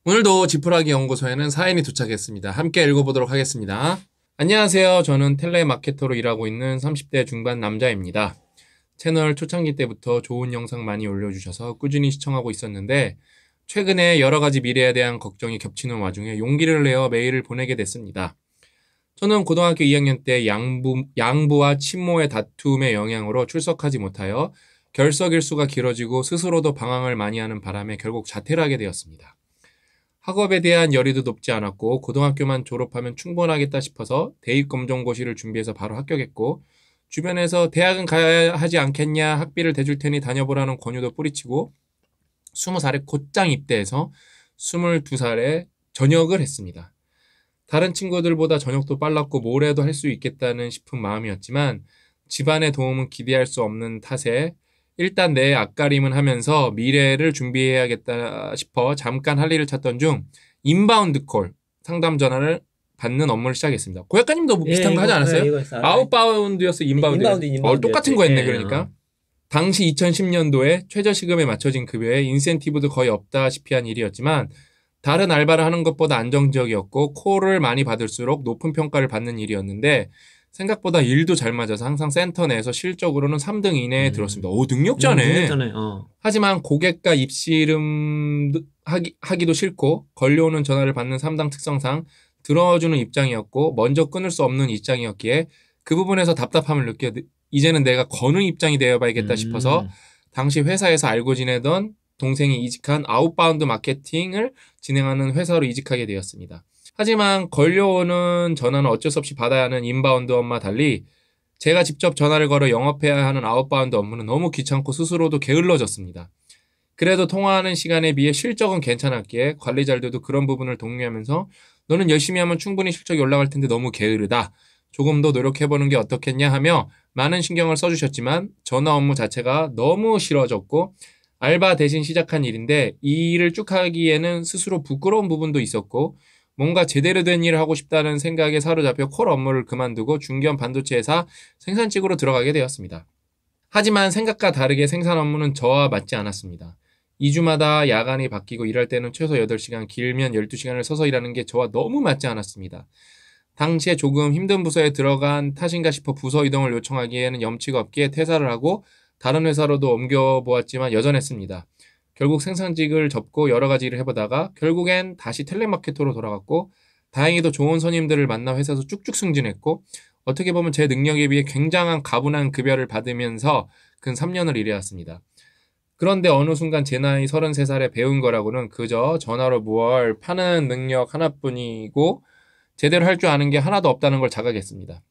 오늘도 지푸라기 연구소에는 사연이 도착했습니다. 함께 읽어보도록 하겠습니다. 안녕하세요. 저는 텔레마케터로 일하고 있는 30대 중반 남자입니다. 채널 초창기 때부터 좋은 영상 많이 올려주셔서 꾸준히 시청하고 있었는데 최근에 여러 가지 미래에 대한 걱정이 겹치는 와중에 용기를 내어 메일을 보내게 됐습니다. 저는 고등학교 2학년 때 양부와 친모의 다툼의 영향으로 출석하지 못하여 결석일수가 길어지고 스스로도 방황을 많이 하는 바람에 결국 자퇴를 하게 되었습니다. 학업에 대한 열의도 높지 않았고 고등학교만 졸업하면 충분하겠다 싶어서 대입검정고시를 준비해서 바로 합격했고 주변에서 대학은 가야 하지 않겠냐, 학비를 대줄 테니 다녀보라는 권유도 뿌리치고 20살에 곧장 입대해서 22살에 전역을 했습니다. 다른 친구들보다 전역도 빨랐고 뭘 해도 할 수 있겠다는 싶은 마음이었지만 집안의 도움은 기대할 수 없는 탓에 일단 내 앞가림은 하면서 미래를 준비해야겠다 싶어 잠깐 할 일을 찾던 중 인바운드 콜, 상담 전화를 받는 업무를 시작했습니다. 고약가님도 뭐 비슷한 거 하지 않았어요? 아웃바운드였어, 인바운드. 똑같은 거 했네, 그러니까. 당시 2010년도에 최저시급에 맞춰진 급여에 인센티브도 거의 없다시피 한 일이었지만 다른 알바를 하는 것보다 안정적이었고 콜을 많이 받을수록 높은 평가를 받는 일이었는데 생각보다 일도 잘 맞아서 항상 센터 내에서 실적으로는 3등 이내에 들었습니다. 오, 능력자네. 하지만 고객과 입씨름 하기도 싫고 걸려오는 전화를 받는 3당 특성상 들어주는 입장이었고 먼저 끊을 수 없는 입장이었기에 그 부분에서 답답함을 느껴 이제는 내가 거는 입장이 되어봐야겠다 싶어서 당시 회사에서 알고 지내던 동생이 이직한 아웃바운드 마케팅을 진행하는 회사로 이직하게 되었습니다. 하지만 걸려오는 전화는 어쩔 수 없이 받아야 하는 인바운드 업무와 달리 제가 직접 전화를 걸어 영업해야 하는 아웃바운드 업무는 너무 귀찮고 스스로도 게을러졌습니다. 그래도 통화하는 시간에 비해 실적은 괜찮았기에 관리자들도 그런 부분을 독려하면서 너는 열심히 하면 충분히 실적이 올라갈 텐데 너무 게으르다. 조금 더 노력해보는 게 어떻겠냐 하며 많은 신경을 써주셨지만 전화 업무 자체가 너무 싫어졌고 알바 대신 시작한 일인데 이 일을 쭉 하기에는 스스로 부끄러운 부분도 있었고 뭔가 제대로 된 일을 하고 싶다는 생각에 사로잡혀 콜 업무를 그만두고 중견 반도체 회사 생산직으로 들어가게 되었습니다. 하지만 생각과 다르게 생산 업무는 저와 맞지 않았습니다. 2주마다 야간이 바뀌고 일할 때는 최소 8시간, 길면 12시간을 서서 일하는 게 저와 너무 맞지 않았습니다. 당시에 조금 힘든 부서에 들어간 탓인가 싶어 부서 이동을 요청하기에는 염치가 없기에 퇴사를 하고 다른 회사로도 옮겨보았지만 여전했습니다. 결국 생산직을 접고 여러 가지 일을 해보다가 결국엔 다시 텔레마케터로 돌아갔고 다행히도 좋은 손님들을 만나 회사에서 쭉쭉 승진했고 어떻게 보면 제 능력에 비해 굉장한 가분한 급여를 받으면서 근 3년을 일해왔습니다. 그런데 어느 순간 제 나이 33살에 배운 거라고는 그저 전화로 무얼 파는 능력 하나뿐이고 제대로 할 줄 아는 게 하나도 없다는 걸 자각했습니다.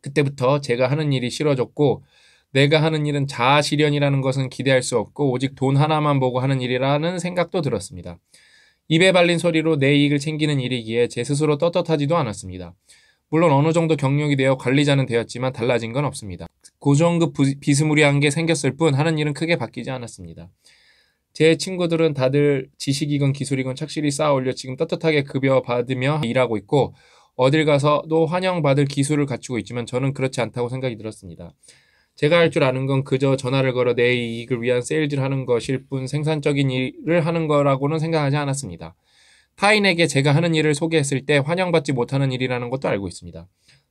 그때부터 제가 하는 일이 싫어졌고 내가 하는 일은 자아실현이라는 것은 기대할 수 없고 오직 돈 하나만 보고 하는 일이라는 생각도 들었습니다. 입에 발린 소리로 내 이익을 챙기는 일이기에 제 스스로 떳떳하지도 않았습니다. 물론 어느 정도 경력이 되어 관리자는 되었지만 달라진 건 없습니다. 고정급 비스무리한 게 생겼을 뿐 하는 일은 크게 바뀌지 않았습니다. 제 친구들은 다들 지식이건 기술이건 착실히 쌓아 올려 지금 떳떳하게 급여 받으며 일하고 있고 어딜 가서도 환영받을 기술을 갖추고 있지만 저는 그렇지 않다고 생각이 들었습니다. 제가 할 줄 아는 건 그저 전화를 걸어 내 이익을 위한 세일즈를 하는 것일 뿐 생산적인 일을 하는 거라고는 생각하지 않았습니다. 타인에게 제가 하는 일을 소개했을 때 환영받지 못하는 일이라는 것도 알고 있습니다.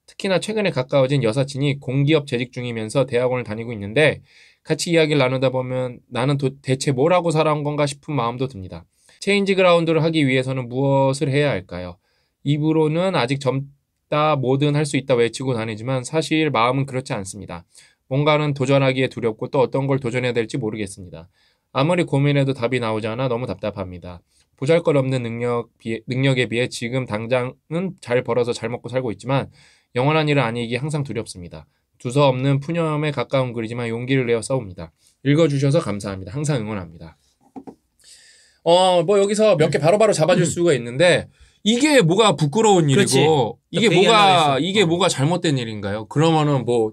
특히나 최근에 가까워진 여사친이 공기업 재직 중이면서 대학원을 다니고 있는데 같이 이야기를 나누다 보면 나는 대체 뭘 하고 살아온 건가 싶은 마음도 듭니다. 체인지 그라운드를 하기 위해서는 무엇을 해야 할까요? 입으로는 아직 젊다 뭐든 할 수 있다 외치고 다니지만 사실 마음은 그렇지 않습니다. 뭔가는 도전하기에 두렵고 또 어떤 걸 도전해야 될지 모르겠습니다. 아무리 고민해도 답이 나오지 않아 너무 답답합니다. 보잘것없는 능력에 비해 지금 당장은 잘 벌어서 잘 먹고 살고 있지만 영원한 일은 아니기 항상 두렵습니다. 두서없는 푸념에 가까운 글이지만 용기를 내어 써옵니다. 읽어주셔서 감사합니다. 항상 응원합니다. 뭐 여기서 몇 개 바로바로 잡아줄 수가 있는데 이게 뭐가 부끄러운 일이고 이게 뭐가 잘못된 일인가요? 그러면은 뭐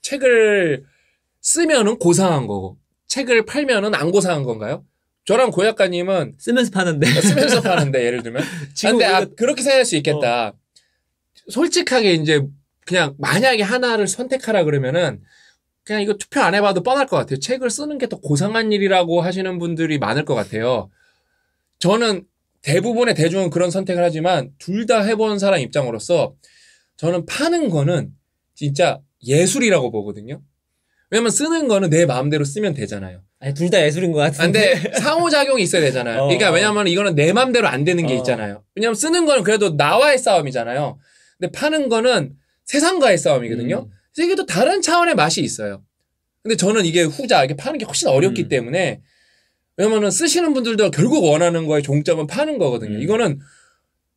책을 쓰면은 고상한 거고 책을 팔면은 안 고상한 건가요? 저랑 고 작가님은 쓰면서 파는데 예를 들면 근데 그렇게 생각할 수 있겠다. 솔직하게 이제 그냥 만약에 하나를 선택하라 그러면은 그냥 이거 투표 안 해봐도 뻔할 것 같아요. 책을 쓰는 게 더 고상한 일이라고 하시는 분들이 많을 것 같아요. 저는 대부분의 대중은 그런 선택을 하지만 둘 다 해본 사람 입장으로서 저는 파는 거는 진짜 예술이라고 보거든요. 왜냐면 쓰는 거는 내 마음대로 쓰면 되잖아요. 아니, 둘 다 예술인 것 같은데. 근데 상호작용이 있어야 되잖아요. 그러니까 왜냐면 이거는 내 마음대로 안 되는 게 있잖아요. 왜냐면 쓰는 거는 그래도 나와의 싸움이잖아요. 근데 파는 거는 세상과의 싸움이거든요. 그래서 이게 또 다른 차원의 맛이 있어요. 근데 저는 이게 후자, 이게 파는 게 훨씬 어렵기 때문에 왜냐면은 쓰시는 분들도 결국 원하는 거의 종점은 파는 거거든요. 이거는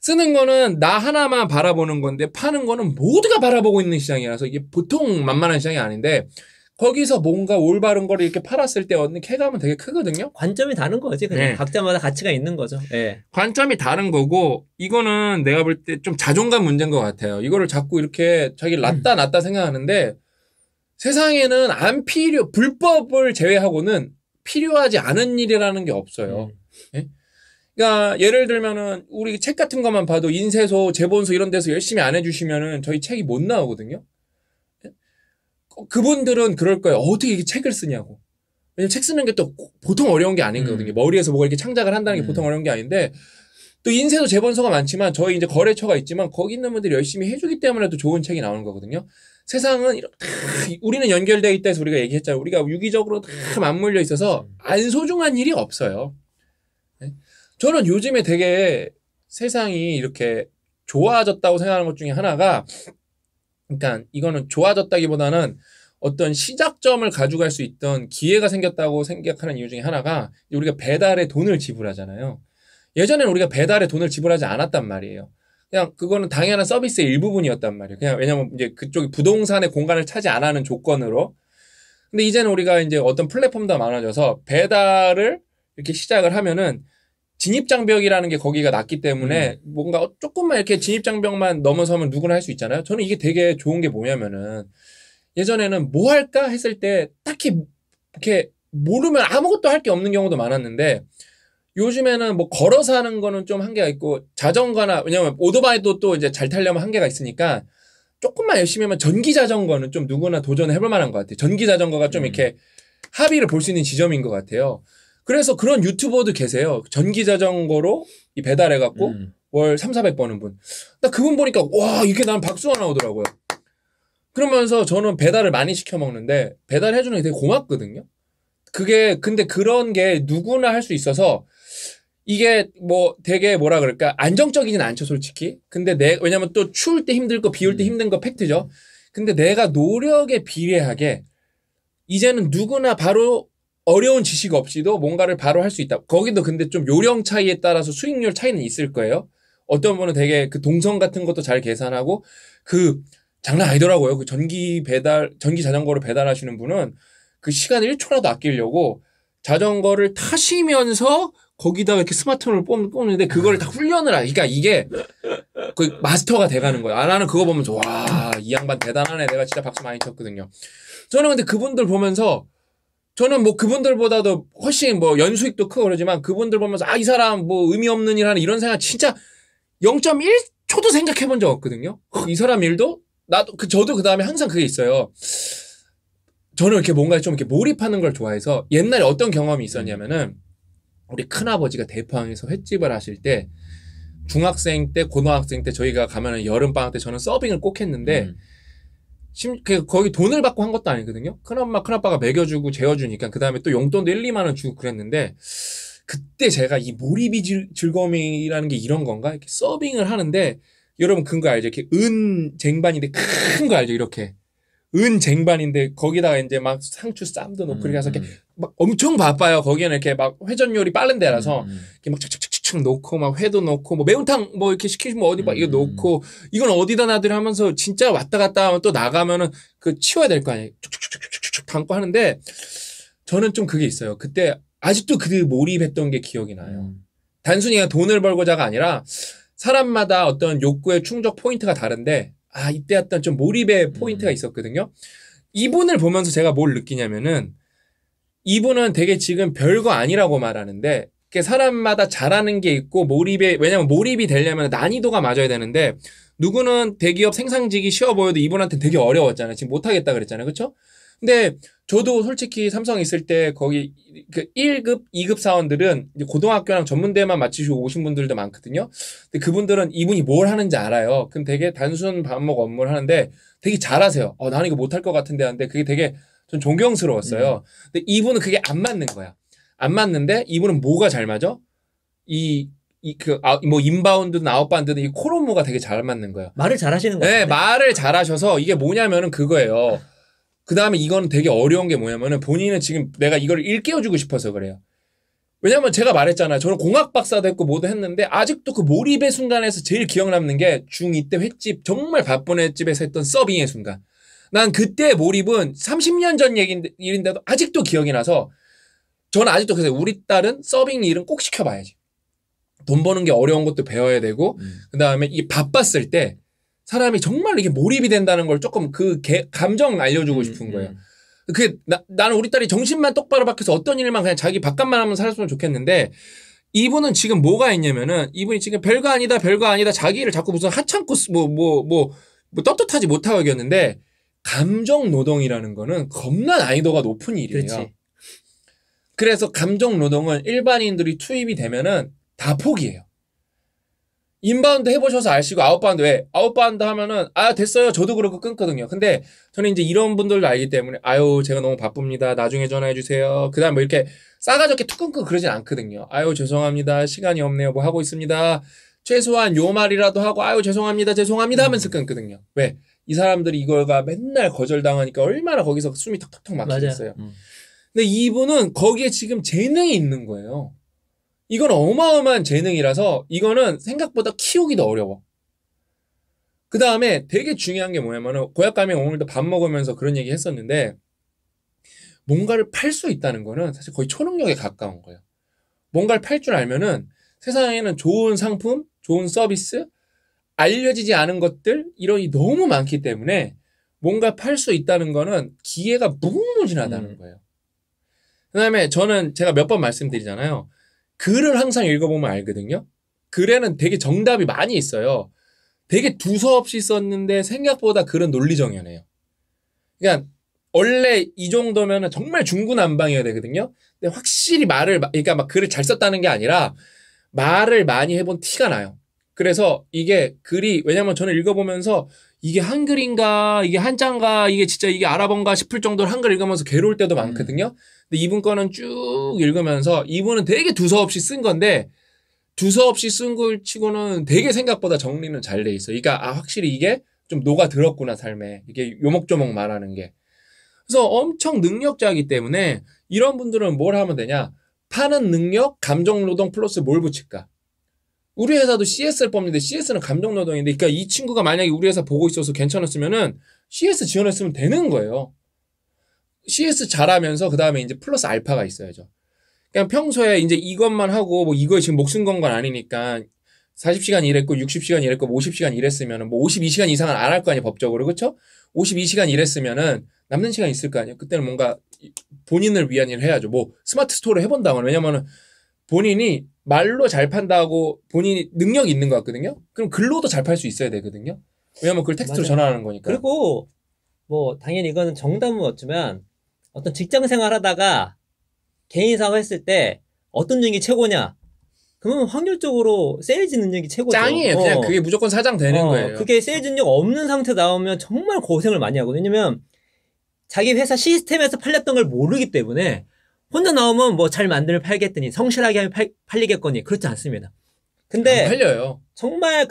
쓰는 거는 나 하나만 바라보는 건데 파는 거는 모두가 바라보고 있는 시장이라서 이게 보통 만만한 시장이 아닌데 거기서 뭔가 올바른 거를 이렇게 팔았을 때 얻는 쾌감은 되게 크거든요. 관점이 다른 거지. 그냥 네. 각자마다 가치가 있는 거죠. 예. 관점이 다른 거고 이거는 내가 볼 때 좀 자존감 문제인 것 같아요. 이거를 자꾸 이렇게 자기 낫다 생각하는데 세상에는 불법을 제외하고는 필요하지 않은 일이라는 게 없어요. 예? 그러니까 예를 들면은 우리 책 같은 것만 봐도 인쇄소, 재본소 이런 데서 열심히 안 해주시면은 저희 책이 못 나오거든요. 예? 그분들은 그럴 거예요. 어떻게 이게 책을 쓰냐고. 왜냐면 책 쓰는 게 또 보통 어려운 게 아니거든요. 머리에서 뭐가 이렇게 창작을 한다는 게 보통 어려운 게 아닌데 또 인쇄소, 재본소가 많지만 저희 이제 거래처가 있지만 거기 있는 분들이 열심히 해주기 때문에 또 좋은 책이 나오는 거거든요. 세상은 우리는 연결되어 있다 해서 우리가 얘기했잖아요. 우리가 유기적으로 다 맞물려 있어서 안 소중한 일이 없어요. 네? 저는 요즘에 되게 세상이 이렇게 좋아졌다고 생각하는 것 중에 하나가 그러니까 이거는 좋아졌다기보다는 어떤 시작점을 가져갈 수 있던 기회가 생겼다고 생각하는 이유 중에 하나가 우리가 배달에 돈을 지불하잖아요. 예전에는 우리가 배달에 돈을 지불하지 않았단 말이에요. 그냥 그거는 당연한 서비스의 일부분이었단 말이에요. 그냥 왜냐면 이제 그쪽이 부동산의 공간을 차지 안 하는 조건으로. 근데 이제는 우리가 이제 어떤 플랫폼도 많아져서 배달을 이렇게 시작을 하면은 진입장벽이라는 게 거기가 낮기 때문에 뭔가 조금만 이렇게 진입장벽만 넘어서면 누구나 할 수 있잖아요. 저는 이게 되게 좋은 게 뭐냐면은 예전에는 뭐 할까 했을 때 딱히 이렇게 모르면 아무것도 할 게 없는 경우도 많았는데 요즘에는 뭐 걸어서 하는 거는 좀 한계가 있고 자전거나 왜냐면 오토바이도 또 이제 잘 타려면 한계가 있으니까 조금만 열심히 하면 전기 자전거는 좀 누구나 도전해 볼 만한 것 같아요. 전기 자전거가 좀 이렇게 합의를 볼 수 있는 지점인 것 같아요. 그래서 그런 유튜버도 계세요. 전기 자전거로 이 배달해갖고 월 3,400 버는 분. 나 그분 보니까 와 이게 난 박수가 나오더라고요. 그러면서 저는 배달을 많이 시켜 먹는데 배달해주는 게 되게 고맙거든요. 그게 근데 그런 게 누구나 할 수 있어서 이게 뭐 되게 뭐라 그럴까 안정적이진 않죠 솔직히. 근데 왜냐면 또 추울 때 힘들고 비 올 때 힘든 거 팩트죠. 근데 내가 노력에 비례하게 이제는 누구나 바로 어려운 지식 없이도 뭔가를 바로 할 수 있다. 거기도 근데 좀 요령 차이에 따라서 수익률 차이는 있을 거예요. 어떤 분은 되게 그 동선 같은 것도 잘 계산하고 그 장난 아니더라고요. 그 전기 자전거로 배달하시는 분은 그 시간 1초라도 아끼려고 자전거를 타시면서 거기다가 이렇게 스마트폰을 뽑는데 그걸 다 훈련을 그러니까 이게 그 마스터가 돼가는 거예요. 나는 그거 보면서 와, 이 양반 대단하네. 내가 진짜 박수 많이 쳤거든요. 저는 근데 그분들 보면서 저는 뭐 그분들보다도 훨씬 뭐 연수익도 크고 그러지만 그분들 보면서 이 사람 뭐 의미 없는 일 하는 이런 생각 진짜 0.1초도 생각해 본 적 없거든요. 이 사람 일도 저도 그 다음에 항상 그게 있어요. 저는 이렇게 뭔가 좀 이렇게 몰입하는 걸 좋아해서 옛날에 어떤 경험이 있었냐면은 우리 큰아버지가 대포항에서 횟집을 하실 때 중학생 때 고등학생 때 저희가 가면은 여름방학 때 저는 서빙을 꼭 했는데 거기 돈을 받고 한 것도 아니거든요. 큰엄마 큰아빠가 먹여주고 재워주니까 그 다음에 또 용돈도 1, 2만 원 주고 그랬는데 그때 제가 이 몰입이 즐거움이라는 게 이런 건가? 이렇게 서빙을 하는데 여러분 그거 알죠? 이렇게 쟁반인데 큰 거 알죠? 이렇게 쟁반인데 거기다가 이제 막 상추 쌈도 넣고 이렇게 해서 이렇게 막 엄청 바빠요. 거기는 이렇게 막 회전 요리 빠른 데라서 이렇게 막 착착착착 넣고 막 회도 넣고 뭐 매운탕 뭐 이렇게 시키시면 어디 막 이거 넣고 이건 어디다 놔두려 하면서 진짜 왔다 갔다 하면 또 나가면은 그 치워야 될 거 아니에요. 쭉쭉쭉쭉쭉 담고 하는데 저는 좀 그게 있어요. 그때 아직도 그 몰입했던 게 기억이 나요. 단순히 그냥 돈을 벌고자가 아니라 사람마다 어떤 욕구의 충족 포인트가 다른데 이때 어떤 좀 몰입의 포인트가 있었거든요. 이분을 보면서 제가 뭘 느끼냐면은 이분은 되게 지금 별거 아니라고 말하는데 사람마다 잘하는 게 있고 왜냐면 몰입이 되려면 난이도가 맞아야 되는데 누구는 대기업 생산직이 쉬워 보여도 이분한테 되게 어려웠잖아요. 지금 못하겠다 그랬잖아요. 그렇죠? 근데 저도 솔직히 삼성 있을 때 거기 그 1급, 2급 사원들은 이제 고등학교랑 전문대만 마치시고 오신 분들도 많거든요. 근데 그분들은 이분이 뭘 하는지 알아요. 그럼 되게 단순 밥먹 업무를 하는데 되게 잘하세요. 나는 이거 못할 것 같은데 하는데 그게 되게 전 존경스러웠어요. 근데 이분은 그게 안 맞는 거야. 안 맞는데 이분은 뭐가 잘 맞아? 뭐 인바운드든 아웃바운드든 이 콜 업무가 되게 잘 맞는 거예요. 말을 잘하시는 거 네, 같아요. 말을 잘하셔서 이게 뭐냐면은 그거예요. 그 다음에 이건 되게 어려운 게 뭐냐면은 본인은 지금 내가 이걸 일깨워주고 싶어서 그래요. 왜냐면 제가 말했잖아요. 저는 공학 박사도 했고 뭐도 했는데 아직도 그 몰입의 순간에서 제일 기억 남는 게 중2 때 횟집 정말 바쁜 횟집에서 했던 서빙의 순간. 난 그때 몰입은 30년 전 일인데도 아직도 기억이 나서 저는 아직도 그래서 우리 딸은 서빙 일은 꼭 시켜봐야지. 돈 버는 게 어려운 것도 배워야 되고 그 다음에 이 바빴을 때 사람이 정말 이게 몰입이 된다는 걸 조금 감정 알려주고 싶은 거예요. 나는 우리 딸이 정신만 똑바로 박혀서 어떤 일만 그냥 자기 바깥만 하면 살았으면 좋겠는데 이분은 지금 뭐가 있냐면은 이분이 지금 별거 아니다 자기 일을 자꾸 무슨 하찮고 뭐 떳떳하지 못하고 얘기했는데 감정 노동이라는 거는 겁나 난이도가 높은 일이에요. 그렇지. 그래서 감정 노동은 일반인들이 투입이 되면은 다 포기해요. 인바운드 해보셔서 아시고 아웃바운드 왜? 아웃바운드 하면은 됐어요. 저도 그렇고 끊거든요. 근데 저는 이제 이런 분들도 알기 때문에 제가 너무 바쁩니다. 나중에 전화해 주세요. 그다음 뭐 이렇게 싸가지 없게 툭 끊고 그러진 않거든요. 죄송합니다. 시간이 없네요. 뭐 하고 있습니다. 최소한 요 말이라도 하고 죄송합니다 하면서 끊거든요. 왜? 이 사람들이 이거가 맨날 거절당하니까 얼마나 거기서 숨이 턱턱턱 막히겠어요. 근데 이분은 거기에 지금 재능이 있는 거예요. 이건 어마어마한 재능이라서 이거는 생각보다 키우기도 어려워. 그 다음에 되게 중요한 게 뭐냐면은 고약 가면 오늘도 밥 먹으면서 그런 얘기 했었는데 뭔가를 팔 수 있다는 거는 사실 거의 초능력에 가까운 거예요. 뭔가를 팔 줄 알면은 세상에는 좋은 상품, 좋은 서비스, 알려지지 않은 것들 이런이 너무 많기 때문에 뭔가 팔 수 있다는 거는 기회가 무궁무진하다는 거예요. 그 다음에 제가 몇 번 말씀드리잖아요. 글을 항상 읽어보면 알거든요. 글에는 되게 정답이 많이 있어요. 되게 두서없이 썼는데 생각보다 글은 논리정연해요. 그러니까 원래 이 정도면 정말 중구난방이어야 되거든요. 근데 확실히 그러니까 막 글을 잘 썼다는 게 아니라 말을 많이 해본 티가 나요. 그래서 이게 글이 왜냐면 저는 읽어보면서 이게 한글인가 이게 한자인가 이게 진짜 이게 아랍어인가 싶을 정도로 한글 읽으면서 괴로울 때도 많거든요. 근데 이분 거는 쭉 읽으면서 이분은 되게 두서없이 쓴 건데 두서없이 쓴 걸 치고는 되게 생각보다 정리는 잘 돼 있어요. 그러니까 확실히 이게 좀 녹아들었구나 삶에. 이게 요목조목 말하는 게. 그래서 엄청 능력자이기 때문에 이런 분들은 뭘 하면 되냐. 파는 능력, 감정노동 플러스 뭘 붙일까. 우리 회사도 CS를 뽑는데 CS는 감정노동인데 그러니까 이 친구가 만약에 우리 회사 보고 있어서 괜찮았으면은 CS 지원했으면 되는 거예요. CS 잘하면서 그 다음에 이제 플러스 알파가 있어야죠. 그냥 평소에 이제 이것만 하고 뭐 이거에 지금 목숨 건 건 아니니까 40시간 일했고 60시간 일했고 50시간 일했으면은 뭐 52시간 이상은 안 할 거 아니에요 법적으로 그렇죠? 52시간 일했으면은 남는 시간 있을 거 아니에요. 그때는 뭔가 본인을 위한 일을 해야죠. 뭐 스마트 스토어를 해본다거나 왜냐면은 본인이 말로 잘 판다고 본인이 능력이 있는 것 같거든요. 그럼 글로도 잘 팔 수 있어야 되거든요. 왜냐면 그걸 텍스트로 전화하는 거니까. 그리고 뭐 당연히 이거는 정답은 없지만 어떤 직장 생활하다가 개인 사업 했을 때 어떤 능력이 최고냐? 그러면 확률적으로 세일즈 능력이 최고죠. 짱이에요. 그냥 그게 무조건 사장 되는 거예요. 그게 세일즈 능력 없는 상태 나오면 정말 고생을 많이 하거든요. 왜냐면 자기 회사 시스템에서 팔렸던 걸 모르기 때문에 혼자 나오면 뭐 잘 만들면 팔겠더니 성실하게 하면 팔리겠거니 그렇지 않습니다. 근데 안 팔려요. 정말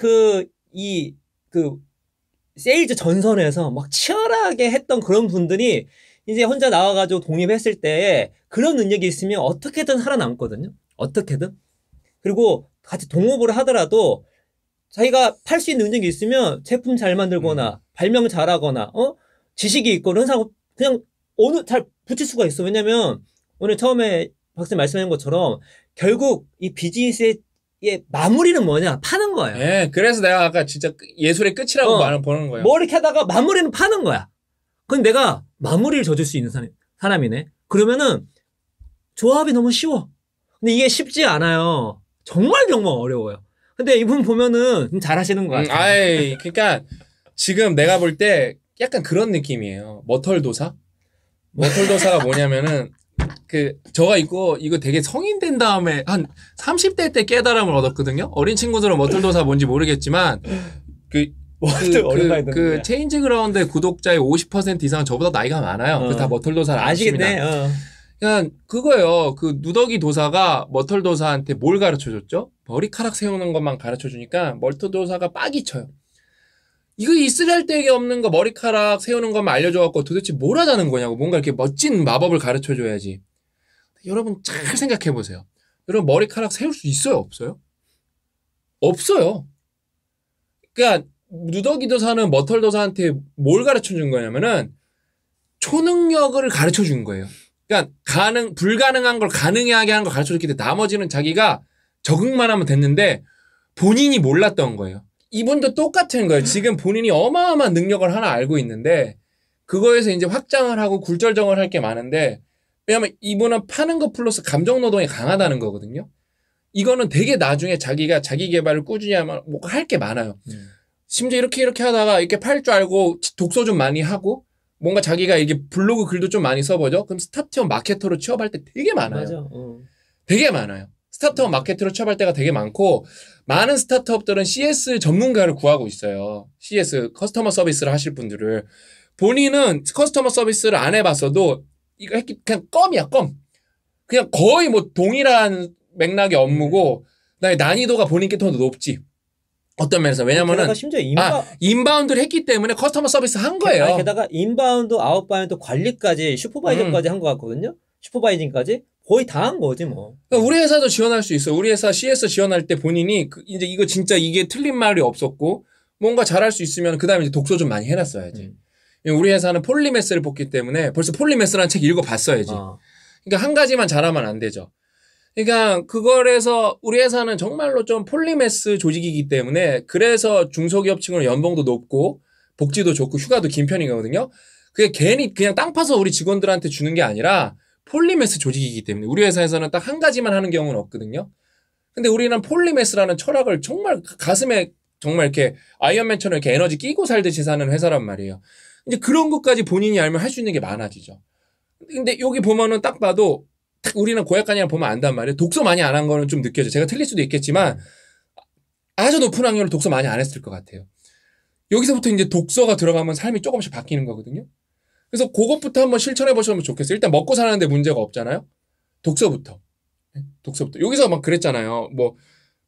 세일즈 전선에서 막 치열하게 했던 그런 분들이 이제 혼자 나와가지고 독립했을 때 그런 능력이 있으면 어떻게든 살아남거든요. 어떻게든. 그리고 같이 동업을 하더라도 자기가 팔 수 있는 능력이 있으면 제품 잘 만들거나 발명 잘하거나 지식이 있고 그런 사람 그냥 잘 붙일 수가 있어. 왜냐면 오늘 처음에 박사님 말씀하신 것처럼 결국 이 비즈니스의 마무리는 뭐냐? 파는 거예요. 네, 그래서 내가 아까 진짜 예술의 끝이라고 보는 거예요. 뭐 이렇게 하다가 마무리는 파는 거야. 그럼 내가 마무리를 져줄 수 있는 사람이네. 그러면은 조합이 너무 쉬워. 근데 이게 쉽지 않아요. 정말 어려워요. 근데 이분 보면은 좀 잘하시는 것 같아요. 그러니까 지금 내가 볼 때 약간 그런 느낌이에요. 머털도사? 머털도사가 뭐냐면은 저가 이거 되게 성인 된 다음에 한 30대 때 깨달음을 얻었거든요. 어린 친구들은 머털도사 뭔지 모르겠지만 오랜만에 듣는데. 체인지 그라운드의 구독자의 50% 이상은 저보다 나이가 많아요. 그래서 다 머털도사를 아십니다. 아시겠네. 그냥 그거예요. 그 누더기 도사가 머털도사한테 뭘 가르쳐줬죠? 머리카락 세우는 것만 가르쳐주니까 머털도사가 빡이 쳐요. 이거 이 쓰잘데기 없는 거 머리카락 세우는 것만 알려줘갖고 도대체 뭘 하자는 거냐고. 뭔가 이렇게 멋진 마법을 가르쳐줘야지. 여러분 잘 생각해보세요. 여러분 머리카락 세울 수 있어요? 없어요? 없어요. 그러니까 누더기 도사는 머털도사한테 뭘 가르쳐준 거냐면은 초능력을 가르쳐준 거예요. 그러니까 불가능한 걸 가능하게 하는 걸 가르쳐줬기 때문에 나머지는 자기가 적응만 하면 됐는데 본인이 몰랐던 거예요. 이분도 똑같은 거예요. 지금 본인이 어마어마한 능력을 하나 알고 있는데 그거에서 이제 확장을 하고 굴절정을 할 게 많은데 왜냐면 이분은 파는 거 플러스 감정노동이 강하다는 거거든요. 이거는 되게 나중에 자기가 자기 개발을 꾸준히 하면 뭐 할 게 많아요. 심지어 이렇게 하다가 이렇게 팔 줄 알고 독서 좀 많이 하고 뭔가 자기가 이게 블로그 글도 좀 많이 써보죠. 그럼 스타트업 마케터로 취업할 때 되게 많아요. 맞아. 되게 많아요. 스타트업 마케터로 취업할 때가 되게 많고 많은 스타트업들은 CS 전문가를 구하고 있어요. CS 커스터머 서비스를 하실 분들을. 본인은 커스터머 서비스를 안 해봤어도 이거 그냥 껌이야 껌. 그냥 거의 뭐 동일한 맥락의 업무고 그다음에 난이도가 본인께 더 높지. 어떤 면에서 왜냐면은 심지어 인바운드를 했기 때문에 커스터머 서비스 한 거예요. 게다가 인바운드, 아웃바운드 관리까지 슈퍼바이저까지 한 것 같거든요. 슈퍼바이징까지 거의 다 한 거지 뭐. 그러니까 우리 회사도 지원할 수 있어. 우리 회사 CS 지원할 때 본인이 이제 이거 진짜 이게 틀린 말이 없었고 뭔가 잘할 수 있으면 그다음에 이제 독서 좀 많이 해놨어야지. 우리 회사는 폴리메스를 뽑기 때문에 벌써 폴리메스라는 책 읽어봤어야지. 그러니까 한 가지만 잘하면 안 되죠. 그러니까 그거에서 우리 회사는 정말로 좀 폴리메스 조직이기 때문에 그래서 중소기업층으로 연봉도 높고 복지도 좋고 휴가도 긴 편이거든요. 그게 괜히 그냥 땅 파서 우리 직원들한테 주는 게 아니라 폴리메스 조직이기 때문에 우리 회사에서는 딱 한 가지만 하는 경우는 없거든요. 근데 우리는 폴리메스라는 철학을 정말 가슴에 정말 이렇게 아이언맨처럼 이렇게 에너지 끼고 살듯이 사는 회사란 말이에요. 이제 그런 것까지 본인이 알면 할 수 있는 게 많아지죠. 근데 여기 보면은 딱 봐도 딱 우리는 고약관이랑 보면 안단 말이에요. 독서 많이 안 한 거는 좀 느껴져. 제가 틀릴 수도 있겠지만 아주 높은 확률로 독서 많이 안 했을 것 같아요. 여기서부터 이제 독서가 들어가면 삶이 조금씩 바뀌는 거거든요. 그래서 그것부터 한번 실천해 보시면 좋겠어요. 일단 먹고 사는데 문제가 없잖아요. 독서부터. 여기서 막 그랬잖아요. 뭐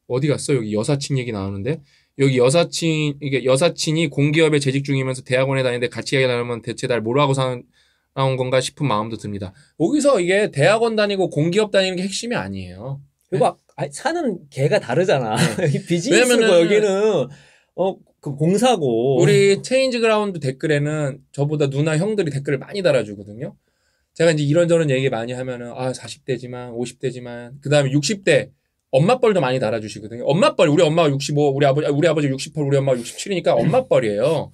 어디 갔어? 여기 여사친 얘기 나오는데 여기 여사친이 공기업에 재직 중이면서 대학원에 다니는데 같이 얘기 나누면 대체 날 뭐라고 나온 건가 싶은 마음도 듭니다. 여기서 이게 대학원 다니고 공기업 다니는 게 핵심이 아니에요. 그리고 사는 개가 다르잖아. 비즈니스고 여기는 그 공사고. 우리 체인지 그라운드 댓글에는 저보다 누나 형들이 댓글을 많이 달아주거든요. 제가 이제 이런저런 얘기 많이 하면은 40대지만 50대지만 그다음에 60대 엄마뻘도 많이 달아주시거든요. 엄마뻘 우리 엄마가 65, 우리 아버지 68, 우리 엄마가 67이니까 엄마뻘이에요.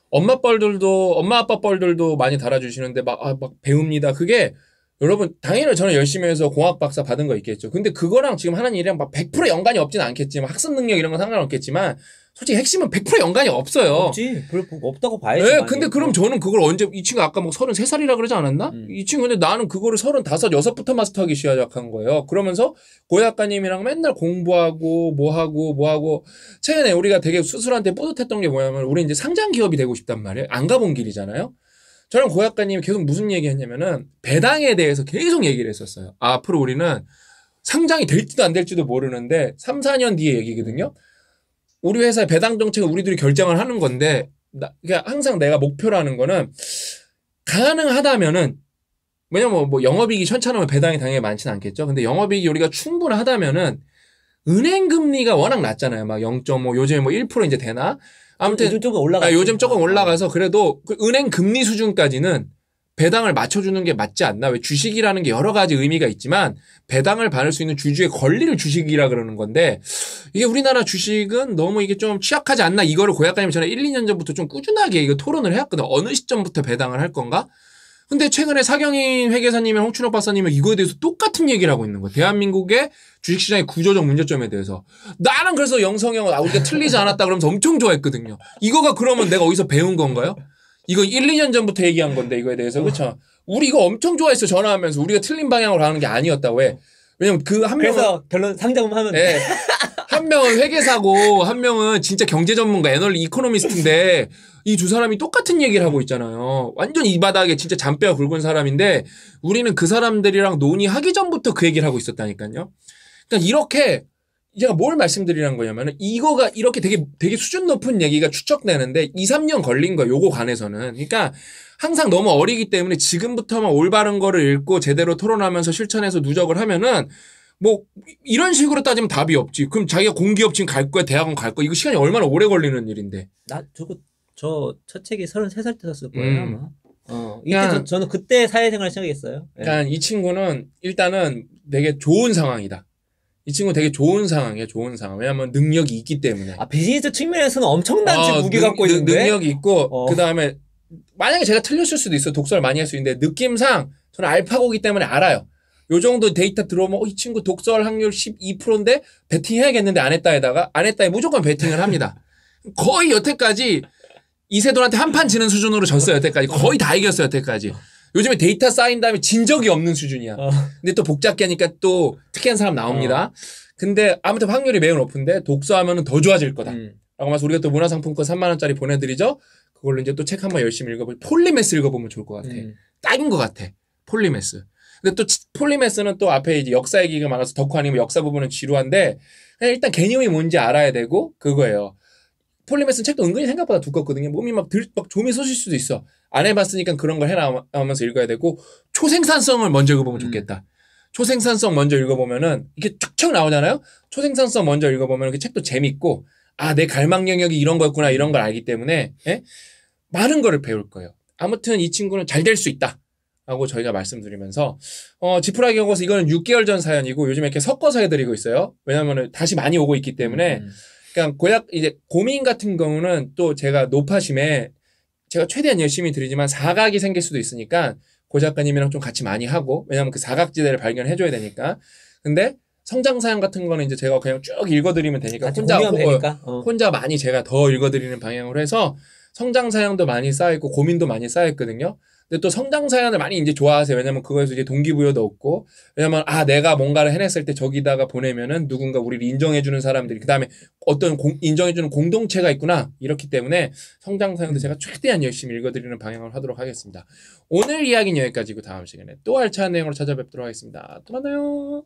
엄마 아빠 뻘들도 많이 달아주시는데 막 배웁니다. 그게 여러분 당연히 저는 열심히 해서 공학 박사 받은 거 있겠죠. 근데 그거랑 지금 하는 일이랑 막 100% 연관이 없진 않겠지만 학습 능력 이런 건 상관없겠지만 솔직히 핵심은 100% 연관이 없어요. 없지. 없다고 봐야지. 네, 근데 그럼 저는 그걸 언제 이 친구 아까 뭐 33살이라 그러지 않았나? 이 친구 근데 나는 그거를 35, 6부터 마스터하기 시작한 거예요. 그러면서 고 작가님이랑 맨날 공부하고 뭐하고 최근에 우리가 되게 스스로한테 뿌듯했던 게 뭐냐면 우리 이제 상장 기업이 되고 싶단 말이에요. 안 가본 길이잖아요. 저랑 고 작가님이 계속 무슨 얘기 했냐면은 배당에 대해서 계속 얘기를 했었어요. 앞으로 우리는 상장이 될지도 안 될지도 모르는데 3, 4년 뒤에 얘기거든요. 우리 회사의 배당 정책을 우리들이 결정을 하는 건데, 그러니까 항상 내가 목표라는 거는 가능하다면은, 왜냐면 뭐 영업이익이 천차라면 배당이 당연히 많지는 않겠죠. 근데 영업이익이 우리가 충분하다면은 은행 금리가 워낙 낮잖아요. 막 0.5, 요즘에 뭐 1% 이제 되나? 아무튼 요즘 조금 올라가서 그래도 그 은행 금리 수준까지는 배당을 맞춰주는 게 맞지 않나? 왜 주식이라는 게 여러 가지 의미가 있지만 배당을 받을 수 있는 주주의 권리를 주식이라 그러는 건데 이게 우리나라 주식은 너무 이게 좀 취약하지 않나? 이거를 고 작가님 전에 1, 2년 전부터 좀 꾸준하게 이거 토론을 해왔거든. 어느 시점부터 배당을 할 건가? 근데 최근에 사경인 회계사님이랑 홍춘욱 박사님은 이거에 대해서 똑같은 얘기를 하고 있는 거예요. 대한민국의 주식시장의 구조적 문제점에 대해서. 나는 그래서 영성형 우리가 틀리지 않았다 그러면서 엄청 좋아했거든요. 이거가 그러면 내가 어디서 배운 건가요? 이거 1, 2년 전부터 얘기한 건데 이거에 대해서 그렇죠. 우리 이거 엄청 좋아했어. 전화하면서 우리가 틀린 방향으로 가는 게 아니었다고 해. 왜냐면 그 한 명은 그래서 결론 상장만 하면 네. 한 명은 회계사고 한 명은 진짜 경제 전문가 이코노미스트인데 이 두 사람이 똑같은 얘기를 하고 있잖아요. 완전 이 바닥에 진짜 잔뼈가 굵은 사람인데 우리는 그 사람들이랑 논의하기 전부터 그 얘기를 하고 있었다니까요. 그러니까 이렇게 제가 뭘 말씀드리는 거냐면은 이거가 이렇게 되게 수준 높은 얘기가 추적되는데 2, 3년 걸린 거예요. 요거 관해서는. 그러니까 항상 너무 어리기 때문에 지금부터만 올바른 거를 읽고 제대로 토론하면서 실천해서 누적을 하면은 뭐 이런 식으로 따지면 답이 없지. 그럼 자기가 공기업 지금 갈 거야, 대학원 갈 거야. 이거 시간이 얼마나 오래 걸리는 일인데. 저 첫 책이 33살 때 썼을 거예요, 아마. 이때 그냥- 저는 그때 사회생활 시작했어요. 예. 그러니까 이 친구는 일단은 되게 좋은 상황이다. 이 친구 되게 좋은 상황이에요. 좋은 상황. 왜냐하면 능력이 있기 때문에. 아, 비즈니스 측면에서는 엄청난 지금 무게 갖고 있는데. 능력이 있고 그다음에 만약에 제가 틀렸을 수도 있어. 독서를 많이 할 수 있는데 느낌상 저는 알파고기 때문에 알아요. 요 정도 데이터 들어오면 이 친구 독서할 확률 12%인데 베팅해야겠는데 안 했다에다가 안 했다에 무조건 베팅을 합니다. 거의 여태까지 이세돌한테 한 판 지는 수준으로 졌어요. 여태까지. 거의 다 이겼어요. 여태까지. 요즘에 데이터 쌓인 다음에 진 적이 없는 수준이야. 근데 또 복잡게 하니까 또 특이한 사람 나옵니다. 근데 아무튼 확률이 매우 높은데 독서하면 더 좋아질 거다. 라고 말해서 우리가 또 문화상품권 3만 원짜리 보내드리죠. 그걸로 이제 또 책 한번 열심히 읽어보고 폴리메스 읽어보면 좋을 것 같아. 딱인 것 같아. 폴리메스. 근데 또 폴리메스는 또 앞에 이제 역사 얘기가 많아서 덕후 아니면 역사 부분은 지루한데 그냥 일단 개념이 뭔지 알아야 되고 그거예요. 폴리메스는 책도 은근히 생각보다 두껍거든요. 몸이 막 좀이 솟을 수도 있어. 안 해봤으니까 그런 걸 해나오면서 읽어야 되고 초생산성을 먼저 읽어보면 좋겠다. 초생산성 먼저 읽어보면은 이게 툭툭 나오잖아요. 초생산성 먼저 읽어보면 그 책도 재밌고 아, 내 갈망 영역이 이런 거였구나 이런 걸 알기 때문에 많은 거를 배울 거예요. 아무튼 이 친구는 잘 될 수 있다. 라고 저희가 말씀드리면서 지푸라기 연구소 이거는 6개월 전 사연이고 요즘에 이렇게 섞어서 해드리고 있어요. 왜냐면은 다시 많이 오고 있기 때문에 그러니까 이제 고민 같은 경우는 또 제가 노파심에 제가 최대한 열심히 드리지만 사각이 생길 수도 있으니까 고 작가님이랑 좀 같이 많이 하고 왜냐면 그 사각지대를 발견해줘야 되니까. 근데 성장 사연 같은 거는 이제 제가 그냥 쭉 읽어드리면 되니까 혼자 많이 제가 더 읽어드리는 방향으로 해서 성장 사연도 많이 쌓여있고 고민도 많이 쌓여있거든요. 근데 또 성장 사연을 많이 이제 좋아하세요. 왜냐면 그거에서 이제 동기부여도 얻고, 왜냐면 내가 뭔가를 해냈을 때 저기다가 보내면은 누군가 우리를 인정해주는 사람들이, 그 다음에 어떤 인정해주는 공동체가 있구나. 이렇기 때문에 성장 사연도 제가 최대한 열심히 읽어드리는 방향을 하도록 하겠습니다. 오늘 이야기는 여기까지고 다음 시간에 또 알찬 내용으로 찾아뵙도록 하겠습니다. 또 만나요.